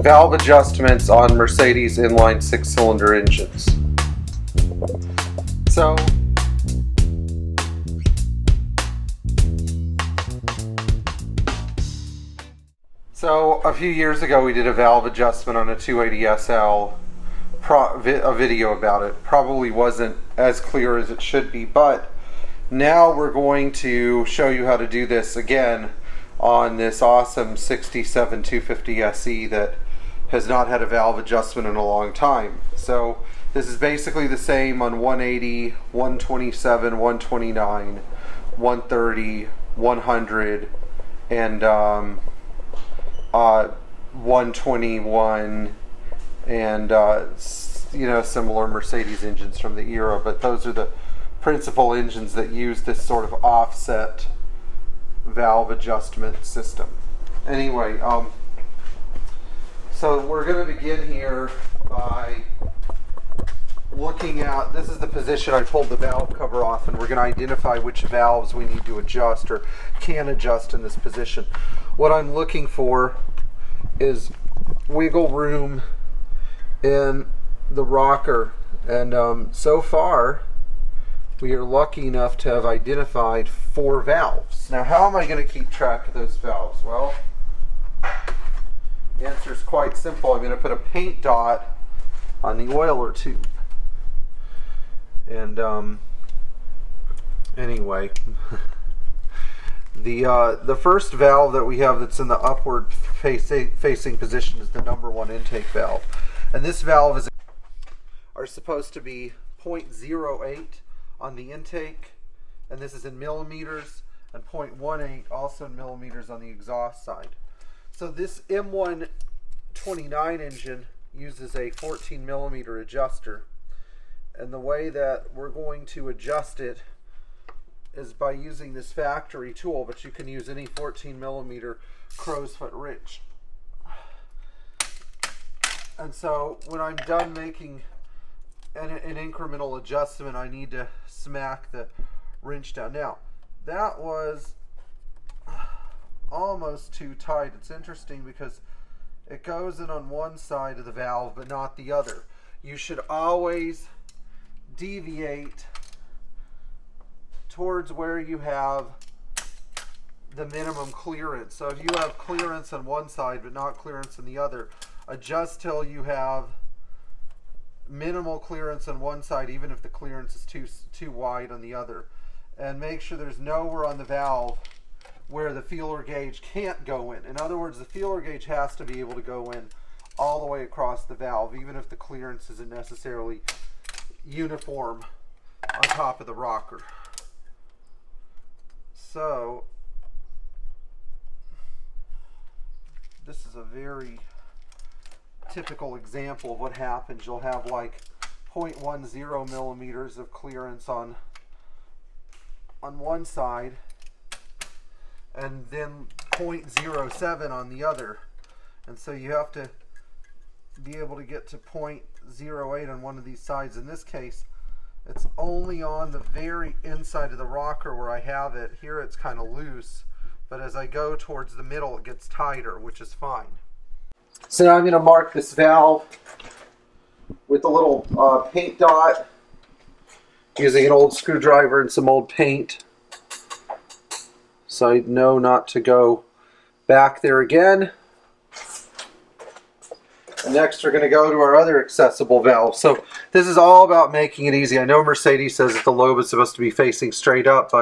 valve adjustments on Mercedes inline 6-cylinder engines. So a few years ago we did a valve adjustment on a 280 SL, a video about it. Probably wasn't as clear as it should be, but now we're going to show you how to do this again on this awesome 67 250 SE that has not had a valve adjustment in a long time. So this is basically the same on 180, 127, 129, 130, 100, and 121, and similar Mercedes engines from the era, but those are the principal engines that use this sort of offset valve adjustment system. Anyway, so we're going to begin here by looking at, this is the position I pulled the valve cover off, and we're going to identify which valves we need to adjust or can adjust in this position. What I'm looking for is wiggle room in the rocker, and so far we are lucky enough to have identified 4 valves. Now, how am I going to keep track of those valves? Well, the answer is quite simple. I'm going to put a paint dot on the oiler tube. And anyway, the first valve that we have that's in the upward facing position is the number 1 intake valve. And this valve are supposed to be 0.08 on the intake, and this is in millimeters, and 0.18 also in millimeters on the exhaust side. So this M129 engine uses a 14 millimeter adjuster, and the way that we're going to adjust it is by using this factory tool, but you can use any 14 millimeter crow's foot wrench. And so when I'm done making an incremental adjustment, I need to smack the wrench down. Now, that was almost too tight. It's interesting because it goes in on one side of the valve but not the other. You should always deviate towards where you have the minimum clearance. So if you have clearance on one side but not clearance on the other, adjust till you have minimal clearance on one side, even if the clearance is too wide on the other. And make sure there's nowhere on the valve where the feeler gauge can't go in. In other words, the feeler gauge has to be able to go in all the way across the valve, even if the clearance isn't necessarily uniform on top of the rocker. So this is a very typical example of what happens. You'll have like 0.10 millimeters of clearance on one side and then 0.07 on the other, and so you have to be able to get to 0.08 on one of these sides. In this case, it's only on the very inside of the rocker where I have it. Here it's kind of loose, but as I go towards the middle it gets tighter, which is fine. So now I'm going to mark this valve with a little paint dot using an old screwdriver and some old paint, so I know not to go back there again. Next, we're going to go to our other accessible valve. So this is all about making it easy. I know Mercedes says that the lobe is supposed to be facing straight up,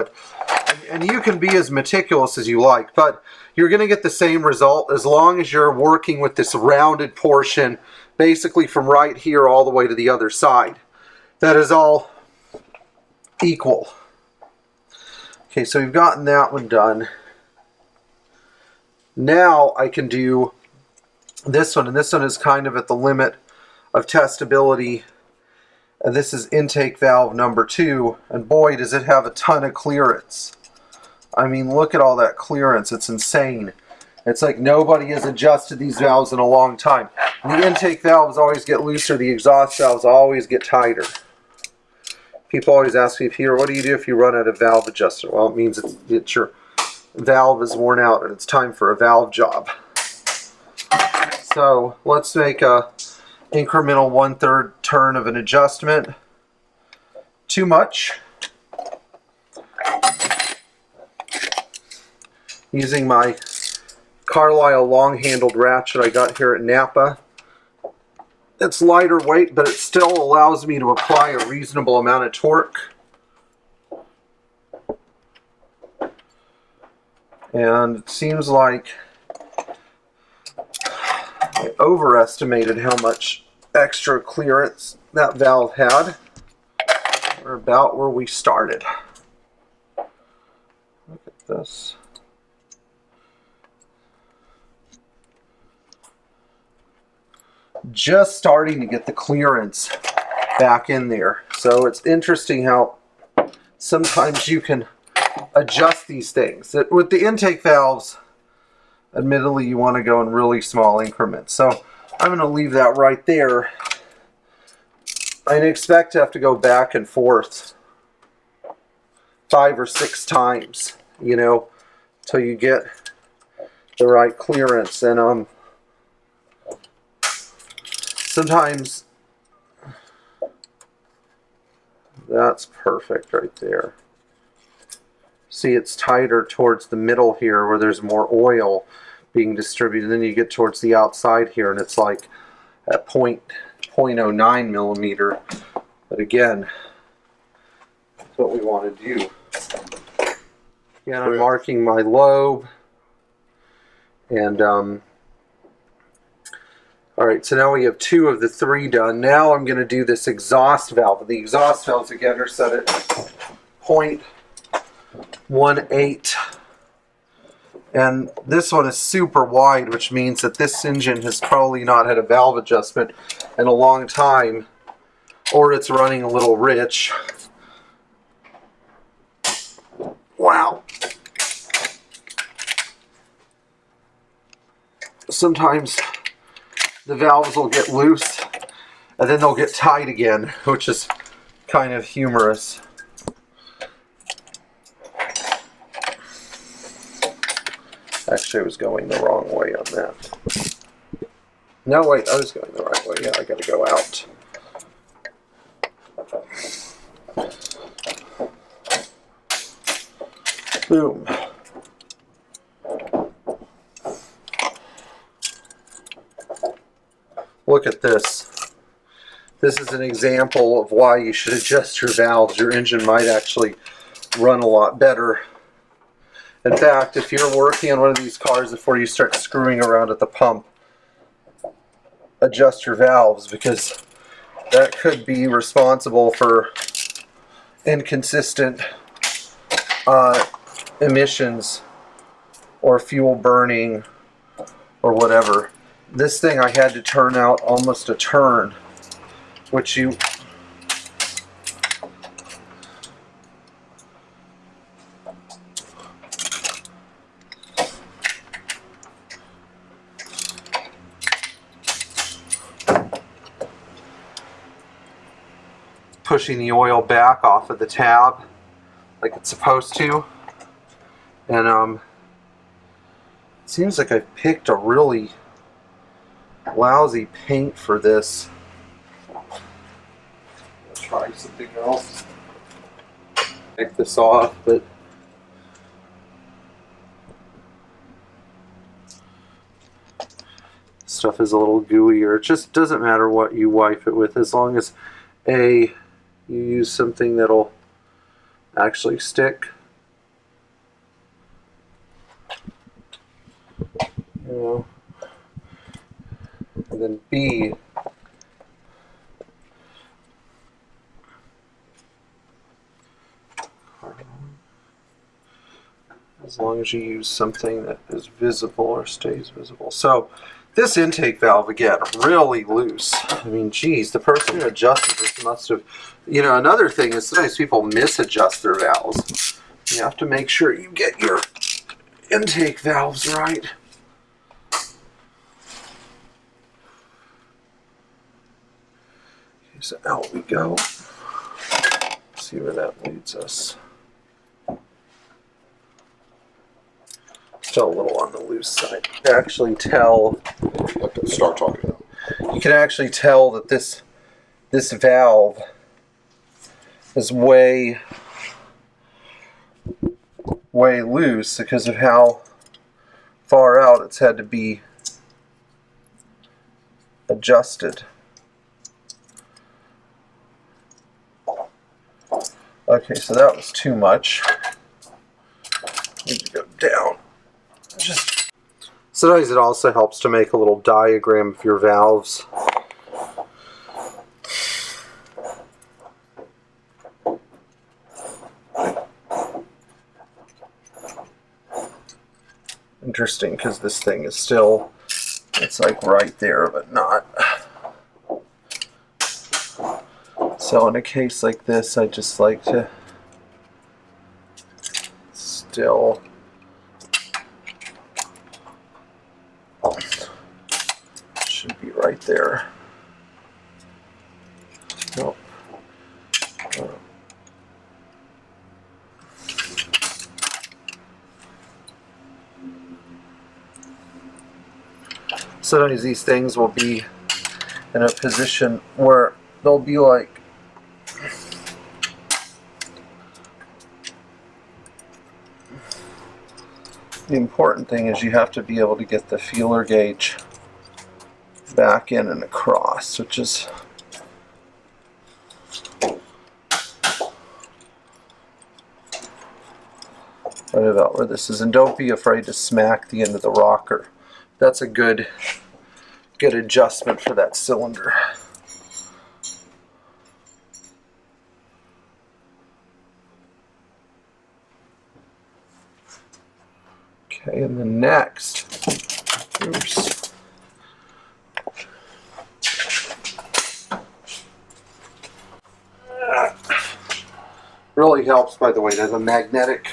and you can be as meticulous as you like, but you're going to get the same result as long as you're working with this rounded portion, basically from right here all the way to the other side. That is all equal. Okay, so we've gotten that one done. Now I can do this one, and this one is kind of at the limit of testability, and this is intake valve number 2, and boy does it have a ton of clearance. I mean, look at all that clearance. It's insane. It's like nobody has adjusted these valves in a long time. The intake valves always get looser, the exhaust valves always get tighter. People always ask me, Pierre, what do you do if you run out of valve adjuster? Well, it means your valve is worn out and it's time for a valve job. So let's make a incremental 1/3 turn of an adjustment. Too much. Using my Carlisle long-handled ratchet I got here at Napa. It's lighter weight, but it still allows me to apply a reasonable amount of torque. And it seems like I overestimated how much extra clearance that valve had. We're about where we started. Look at this. Just starting to get the clearance back in there. So it's interesting how sometimes you can adjust these things. With the intake valves, admittedly, you want to go in really small increments. So I'm going to leave that right there. I expect to have to go back and forth 5 or 6 times, you know, till you get the right clearance. And sometimes that's perfect right there. See, it's tighter towards the middle here where there's more oil being distributed. Then you get towards the outside here and it's like at 0.09 millimeter. But again, that's what we want to do. Again, I'm marking my lobe. And alright, so now we have 2 of the 3 done. Now I'm going to do this exhaust valve. The exhaust valves again are set at 0.18. And this one is super wide, which means that this engine has probably not had a valve adjustment in a long time, or it's running a little rich. Wow. Sometimes the valves will get loose and then they'll get tight again, which is kind of humorous. Actually, I was going the wrong way on that. No, wait, I was going the right way. Yeah, I got to go out. Boom. Look at this. This is an example of why you should adjust your valves. Your engine might actually run a lot better. In fact, if you're working on one of these cars before you start screwing around at the pump, adjust your valves, because that could be responsible for inconsistent emissions or fuel burning or whatever. This thing I had to turn out almost a turn, which you pushing the oil back off of the tab like it's supposed to. And it seems like I picked a really lousy paint for this. I'll try something else. Take this off, but stuff is a little gooier. It just doesn't matter what you wipe it with, as long as you use something that'll actually stick. You know. And then B, as long as you use something that is visible or stays visible. So this intake valve, again, really loose. I mean, geez, the person who adjusted this must have, you know, another thing is sometimes people misadjust their valves. You have to make sure you get your intake valves right. Okay, so out we go. Let's see where that leads us. still a little on the loose side. You can actually tell. Start talking. You can actually tell that this valve is way loose because of how far out it's had to be adjusted. Okay, so that was too much. Need to go down. Sometimes it also helps to make a little diagram of your valves. Interesting, because this thing is still, it's like right there, but not. So in a case like this, I just like to still should be right there. Nope. Sometimes these things will be in a position where they'll be like the important thing is you have to be able to get the feeler gauge back in and across, which is right about where this is. And don't be afraid to smack the end of the rocker. That's a good adjustment for that cylinder. Okay, and then next, oops. Really helps, by the way, there's a magnetic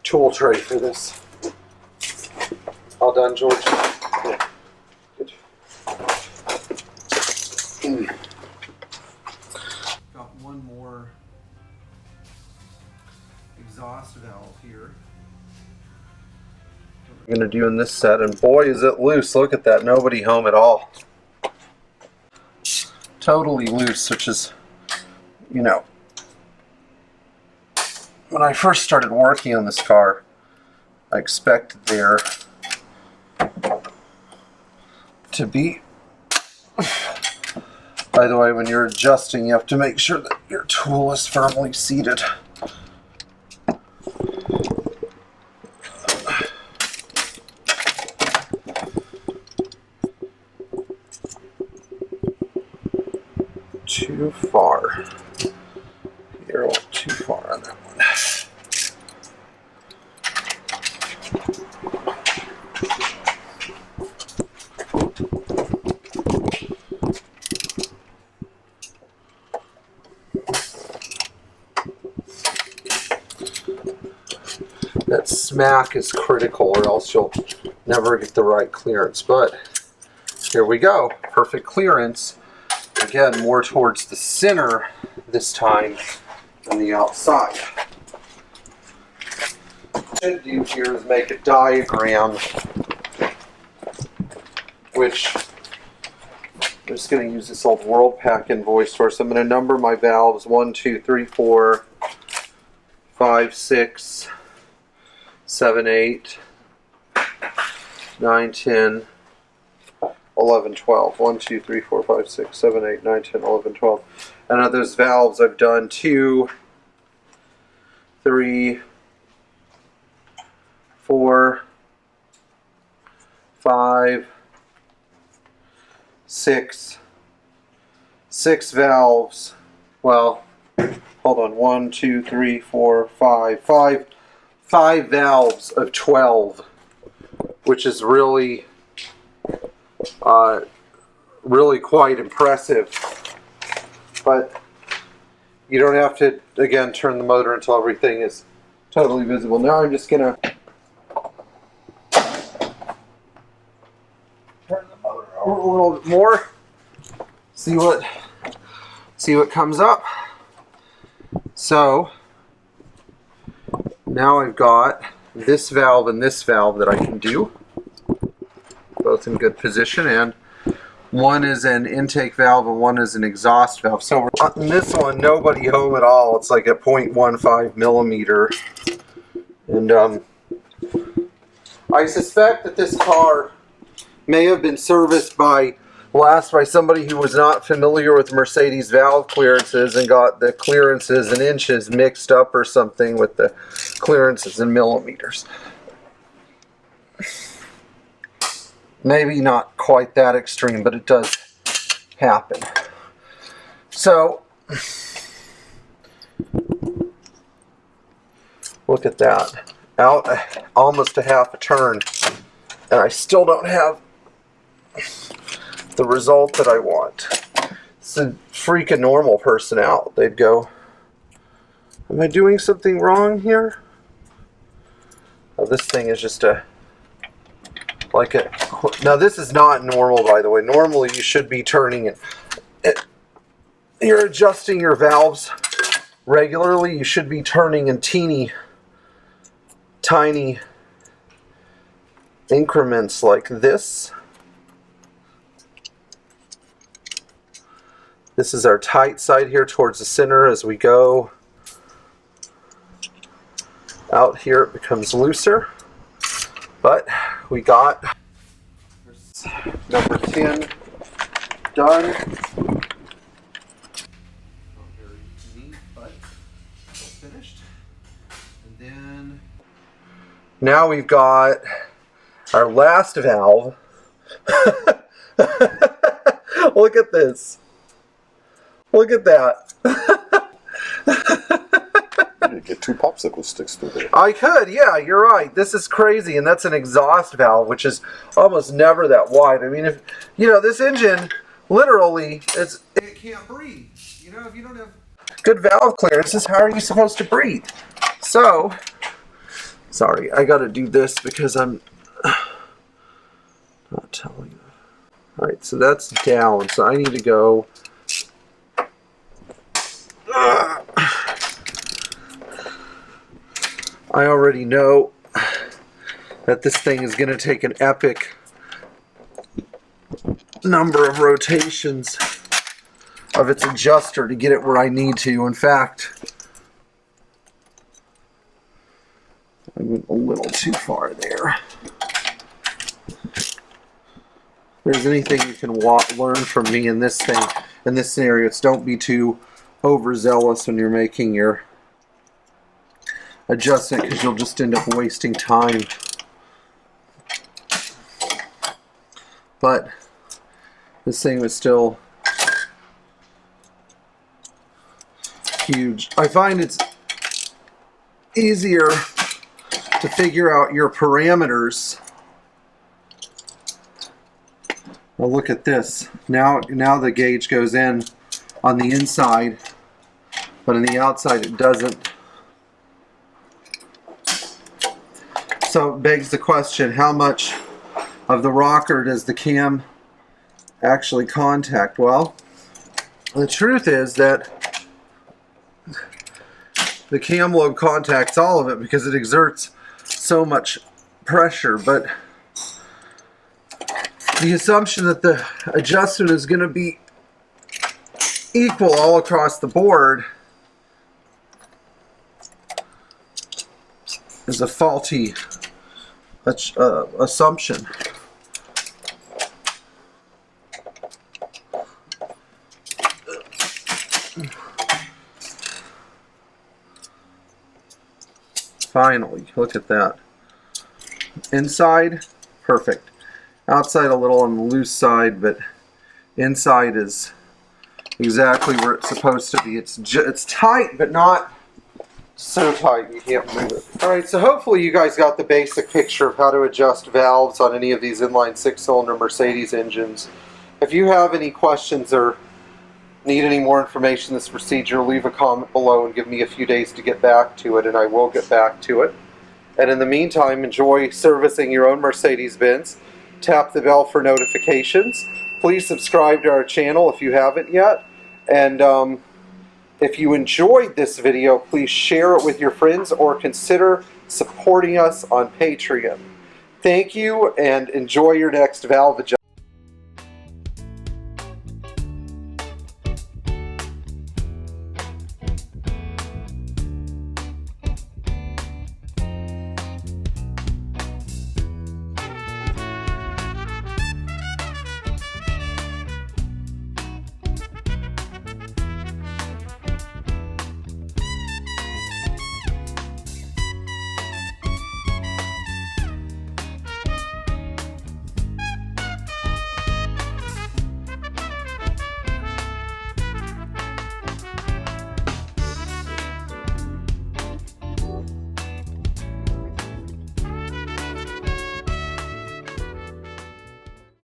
tool tray for this. All done, George? Yeah. Good. Got one more exhaust valve here. We're going to do in this set, and boy is it loose. Look at that, nobody home at all. Totally loose, which is, you know, when I first started working on this car, I expected there to be, by the way, when you're adjusting, you have to make sure that your tool is firmly seated. Too far. You're a little too far on that one. That smack is critical, or else you'll never get the right clearance. But here we go. Perfect clearance. Again, more towards the center this time than the outside. What I should do here is make a diagram, which I'm just going to use this old World Pack invoice for. So I'm going to number my valves 1, 2, 3, 4, 5, 6, 7, 8, 9, 10, 11, 12. 1, 2, 3, 4, 5, 6, 7, 8, 9, 10, 11, 12. And of those valves, I've done 2, 3, 4, 5, 6 valves. Well, hold on. 1, 2, 3, 4, 5. 5 valves of 12, which is really quite impressive. But you don't have to, again, turn the motor until everything is totally visible. Now I'm just going to turn the motor over a little bit more, see what comes up. So now I've got this valve and this valve that I can do, both in good position, and one is an intake valve and one is an exhaust valve. So in this one, nobody home at all. It's like a 0.15 millimeter. And I suspect that this car may have been serviced by somebody who was not familiar with Mercedes valve clearances and got the clearances in inches mixed up or something with the clearances in millimeters. Maybe not quite that extreme, but it does happen. So, look at that. Out almost a half a turn, and I still don't have the result that I want. It's a freaking normal person out. They'd go, am I doing something wrong here? Oh, this thing is just now this is not normal, by the way. Normally you should be turning it. You're adjusting your valves regularly. You should be turning in tiny increments like this. This is our tight side here towards the center. As we go out here, it becomes looser. But we got number 10 done. Not very neat, but finished. And then now we've got our last valve. Look at this. Look at that. You could get 2 popsicle sticks through there. I could, yeah, you're right. This is crazy, and that's an exhaust valve, which is almost never that wide. I mean, if you know, this engine, literally, it can't breathe. You know, if you don't have good valve clearances, how are you supposed to breathe? So, sorry, I got to do this because I'm not telling you. All right, so that's down. So I need to go. I already know that this thing is going to take an epic number of rotations of its adjuster to get it where I need to. In fact, I went a little too far there. If there's anything you can learn from me in this thing, in this scenario, it's don't be too overzealous when you're making your adjustment, because you'll just end up wasting time. But this thing was still huge. I find it's easier to figure out your parameters. Well, look at this. Now the gauge goes in on the inside, but on the outside it doesn't. So it begs the question, how much of the rocker does the cam actually contact? Well, the truth is that the cam lobe contacts all of it because it exerts so much pressure, but the assumption that the adjustment is going to be equal all across the board is a faulty assumption. Finally, look at that. Inside, perfect. Outside a little on the loose side, but inside is exactly where it's supposed to be. It's tight, but not so tight you can't move it. Alright, so hopefully you guys got the basic picture of how to adjust valves on any of these inline 6-cylinder Mercedes engines. If you have any questions or need any more information on this procedure, leave a comment below and give me a few days to get back to it, and I will get back to it. And in the meantime, enjoy servicing your own Mercedes Benz. Tap the bell for notifications. Please subscribe to our channel if you haven't yet. And If you enjoyed this video, please share it with your friends or consider supporting us on Patreon. Thank you and enjoy your next valve adjustment.